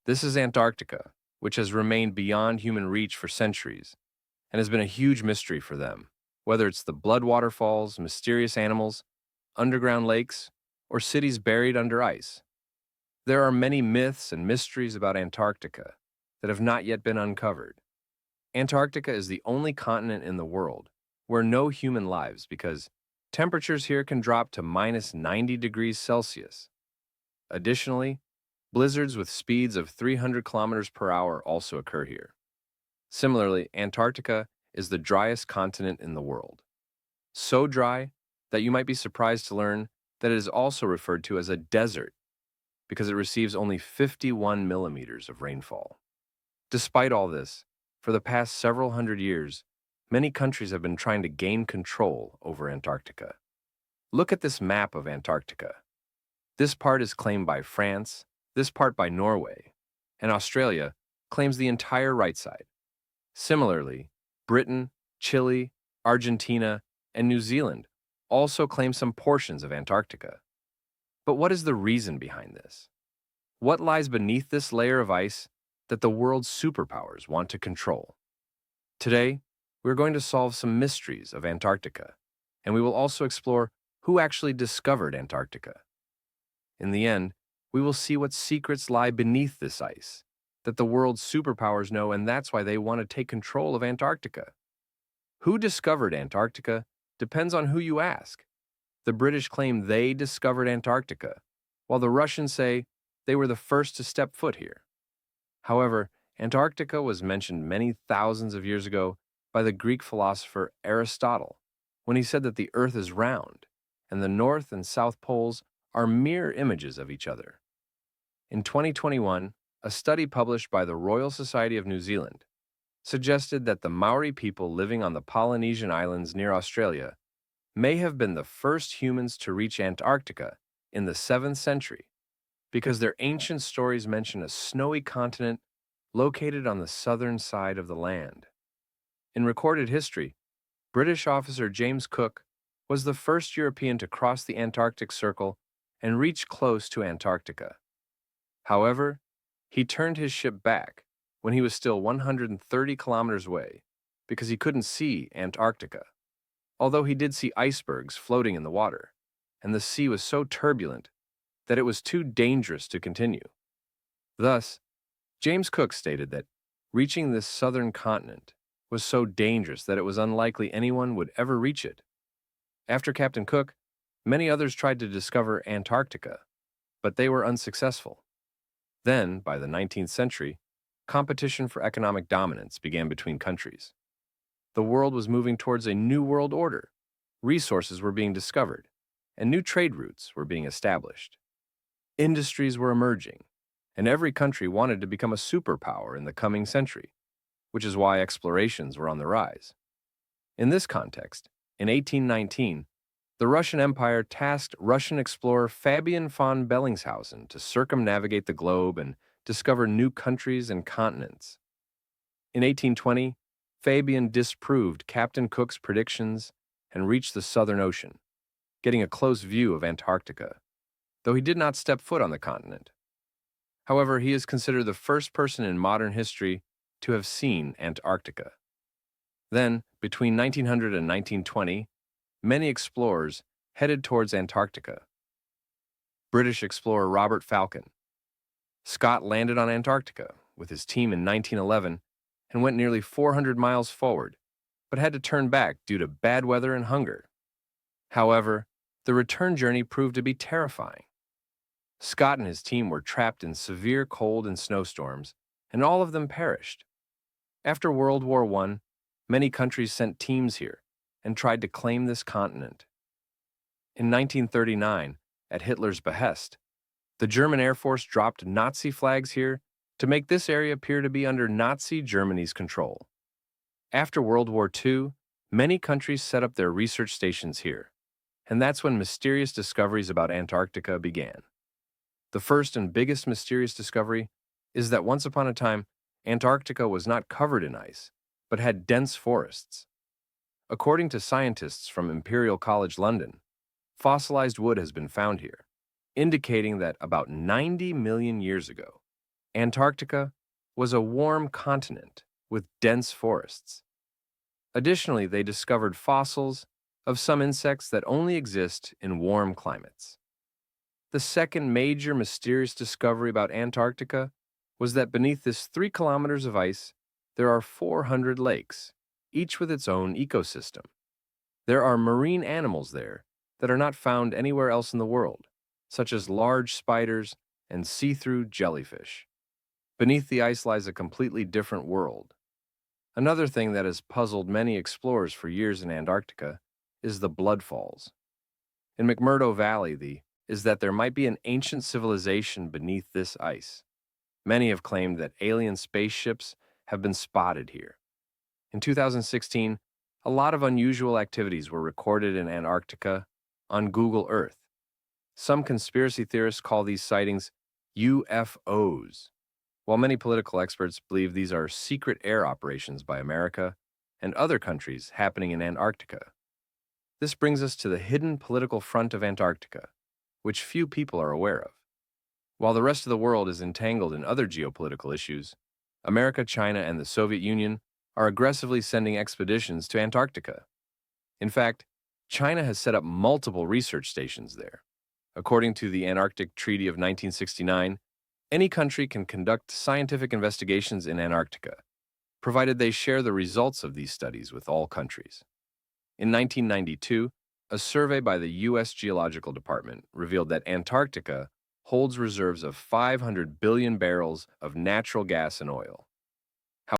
This is Antarctica, which has remained beyond human reach for centuries and has been a huge mystery for them, whether it's the blood waterfalls, mysterious animals, underground lakes, or cities buried under ice. There are many myths and mysteries about Antarctica that have not yet been uncovered. Antarctica is the only continent in the world where no human lives because temperatures here can drop to minus 90 degrees Celsius. Additionally, blizzards with speeds of 300 kilometers per hour also occur here. Similarly, Antarctica is the driest continent in the world. So dry that you might be surprised to learn that it is also referred to as a desert because it receives only 51 millimeters of rainfall. Despite all this, for the past several hundred years, many countries have been trying to gain control over Antarctica. Look at this map of Antarctica. This part is claimed by France, this part by Norway, and Australia claims the entire right side. Similarly, Britain, Chile, Argentina, and New Zealand also claim some portions of Antarctica. But what is the reason behind this? What lies beneath this layer of ice that the world's superpowers want to control? Today, we're going to solve some mysteries of Antarctica, and we will also explore who actually discovered Antarctica. In the end, we will see what secrets lie beneath this ice that the world's superpowers know, and that's why they want to take control of Antarctica. Who discovered Antarctica depends on who you ask. The British claim they discovered Antarctica, while the Russians say they were the first to step foot here. However, Antarctica was mentioned many thousands of years ago by the Greek philosopher Aristotle when he said that the Earth is round and the North and South poles are mirror images of each other. In 2021, a study published by the Royal Society of New Zealand suggested that the Maori people living on the Polynesian islands near Australia may have been the first humans to reach Antarctica in the 7th century because their ancient stories mention a snowy continent located on the southern side of the land. In recorded history, British officer James Cook was the first European to cross the Antarctic Circle and reach close to Antarctica. However, he turned his ship back when he was still 130 kilometers away because he couldn't see Antarctica, although he did see icebergs floating in the water, and the sea was so turbulent that it was too dangerous to continue. Thus, James Cook stated that reaching this southern continent was so dangerous that it was unlikely anyone would ever reach it. After Captain Cook, many others tried to discover Antarctica, but they were unsuccessful. Then, by the 19th century, competition for economic dominance began between countries. The world was moving towards a new world order. Resources were being discovered, and new trade routes were being established. Industries were emerging, and every country wanted to become a superpower in the coming century, which is why explorations were on the rise. In this context, in 1819, the Russian Empire tasked Russian explorer Fabian von Bellingshausen to circumnavigate the globe and discover new countries and continents. In 1820, Fabian disproved Captain Cook's predictions and reached the Southern Ocean, getting a close view of Antarctica, though he did not step foot on the continent. However, he is considered the first person in modern history to have seen Antarctica. Then, between 1900 and 1920, many explorers headed towards Antarctica. British explorer Robert Falcon. Scott landed on Antarctica with his team in 1911 and went nearly 400 miles forward, but had to turn back due to bad weather and hunger. However, the return journey proved to be terrifying. Scott and his team were trapped in severe cold and snowstorms, and all of them perished. After World War I, many countries sent teams here and tried to claim this continent. In 1939, at Hitler's behest, the German Air Force dropped Nazi flags here to make this area appear to be under Nazi Germany's control. After World War II, many countries set up their research stations here, and that's when mysterious discoveries about Antarctica began. The first and biggest mysterious discovery is that once upon a time, Antarctica was not covered in ice, but had dense forests. According to scientists from Imperial College London, fossilized wood has been found here, indicating that about 90 million years ago, Antarctica was a warm continent with dense forests. Additionally, they discovered fossils of some insects that only exist in warm climates. The second major mysterious discovery about Antarctica was that beneath this 3 kilometers of ice, there are 400 lakes, each with its own ecosystem. There are marine animals there that are not found anywhere else in the world, such as large spiders and see-through jellyfish. Beneath the ice lies a completely different world. Another thing that has puzzled many explorers for years in Antarctica is the Blood Falls. In McMurdo Valley, is that there might be an ancient civilization beneath this ice. Many have claimed that alien spaceships have been spotted here. In 2016, a lot of unusual activities were recorded in Antarctica on Google Earth. Some conspiracy theorists call these sightings UFOs, while many political experts believe these are secret air operations by America and other countries happening in Antarctica. This brings us to the hidden political front of Antarctica, which few people are aware of. While the rest of the world is entangled in other geopolitical issues, America, China, and the Soviet Union are aggressively sending expeditions to Antarctica. In fact, China has set up multiple research stations there. According to the Antarctic Treaty of 1969, any country can conduct scientific investigations in Antarctica, provided they share the results of these studies with all countries. In 1992, a survey by the U.S. Geological Department revealed that Antarctica holds reserves of 500 billion barrels of natural gas and oil.